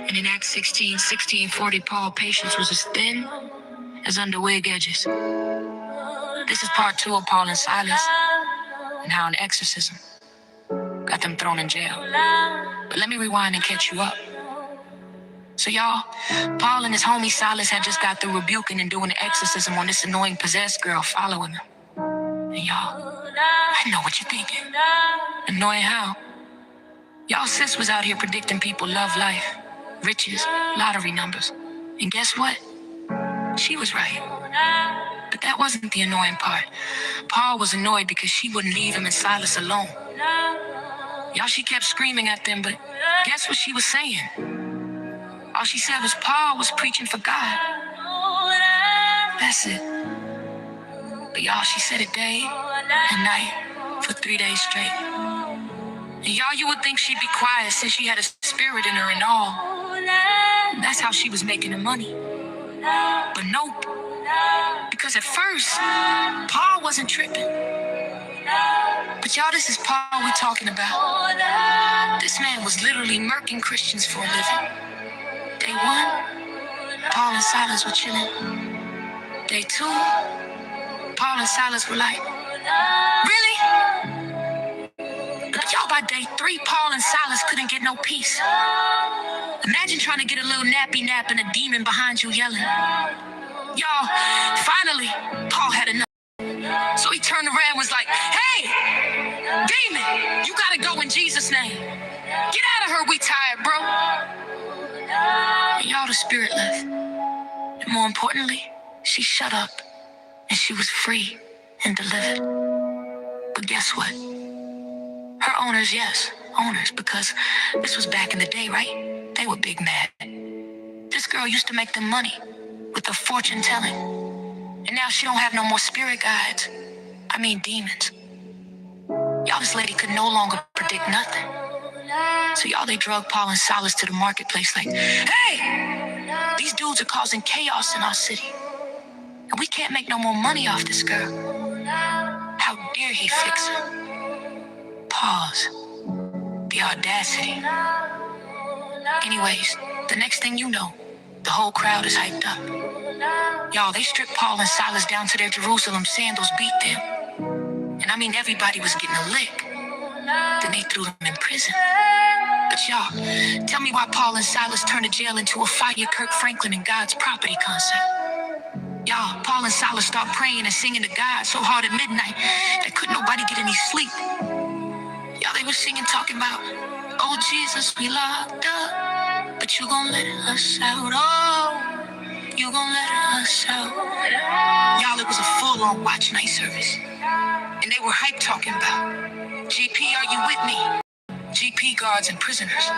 And in Acts 16:40, Paul's patience was as thin as underwig edges. This is part 2 of Paul and Silas and how an exorcism got them thrown in jail. But let me rewind and catch you up. So y'all, Paul and his homie Silas had just got through rebuking and doing an exorcism on this annoying possessed girl following them. And y'all, I know what you're thinking. Annoying how? Y'all sis was out here predicting people love life, riches, lottery numbers. And guess what? She was right. But that wasn't the annoying part. Paul was annoyed because she wouldn't leave him and Silas alone. Y'all, she kept screaming at them, but guess what she was saying? All she said was Paul was preaching for God. That's it. But y'all, she said it day and night for 3 days straight. And y'all, you would think she'd be quiet since she had a spirit in her and all. That's how she was making her money. But nope. Because at first, Paul wasn't tripping. But y'all, this is Paul we talking about. This man was literally murking Christians for a living. Day 1, Paul and Silas were chilling. Day 2, Paul and Silas were like, really? But y'all, by day 3, Paul and Silas couldn't get no peace. Imagine trying to get a little nappy nap and a demon behind you yelling. Y'all, finally, Paul had enough. So he turned around and was like, hey, demon, you gotta go in Jesus' name. Get out of her, we tired, bro. And y'all, the spirit left. And more importantly, she shut up and she was free and delivered. But guess what? Her owners, yes, owners, because this was back in the day, right? They were big mad. This girl used to make them money with the fortune telling. And now she don't have no more spirit guides. I mean demons. Y'all, this lady could no longer predict nothing. So y'all, they drug Paul and Silas to the marketplace like, hey, these dudes are causing chaos in our city. And we can't make no more money off this girl. How dare he fix her? Pause. The audacity. Anyways, the next thing you know, the whole crowd is hyped up. Y'all, they stripped Paul and Silas down to their Jerusalem sandals, beat them. And I mean, everybody was getting a lick. Then they threw them in prison. But y'all, tell me why Paul and Silas turned the jail into a Fire Kirk Franklin and God's Property concert. Y'all, Paul and Silas started praying and singing to God so hard at midnight that couldn't nobody get any sleep. Y'all, they were singing, talking about, oh Jesus, we locked up, but you gon' let us out. Oh, you gon' let us out. Y'all, it was a full-on watch night service. And they were hype talking about, GP, are you with me? GP guards and prisoners.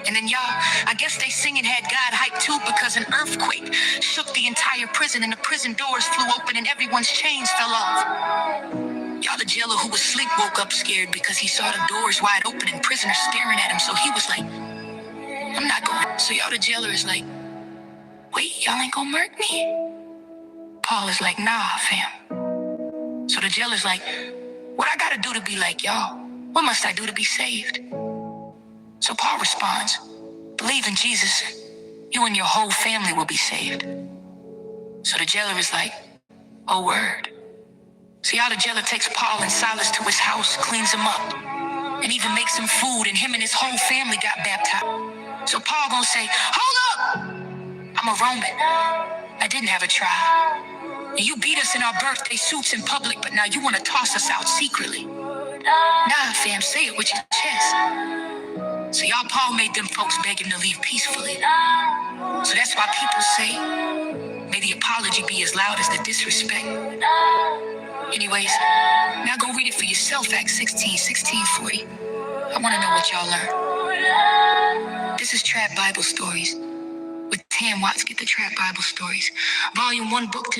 And then y'all, I guess they singing had God hyped too because an earthquake shook the entire prison and the prison doors flew open and everyone's chains fell off. Y'all, the jailer who was asleep woke up scared because he saw the doors wide open and prisoners staring at him. So he was like, I'm not going. So y'all, the jailer is like, wait, y'all ain't gonna murk me? Paul is like, nah, fam. So the jailer's like, what I gotta do to be like y'all? What must I do to be saved? So Paul responds, believe in Jesus, you and your whole family will be saved. So the jailer is like, oh, word. So y'all, the jailer takes Paul and Silas to his house, cleans them up, and even makes them food, and him and his whole family got baptized. So Paul gonna say, hold up! I'm a Roman. I didn't have a trial. And you beat us in our birthday suits in public, but now you wanna toss us out secretly. Nah, fam, say it with your chest. So y'all, Paul made them folks beg him to leave peacefully. So that's why people say, may the apology be as loud as the disrespect. Anyways, now go read it for yourself, Acts 16:40. I want to know what y'all learned. This is Trap Bible Stories with Tam Watts. Get the Trap Bible Stories. Volume 1, Book 2.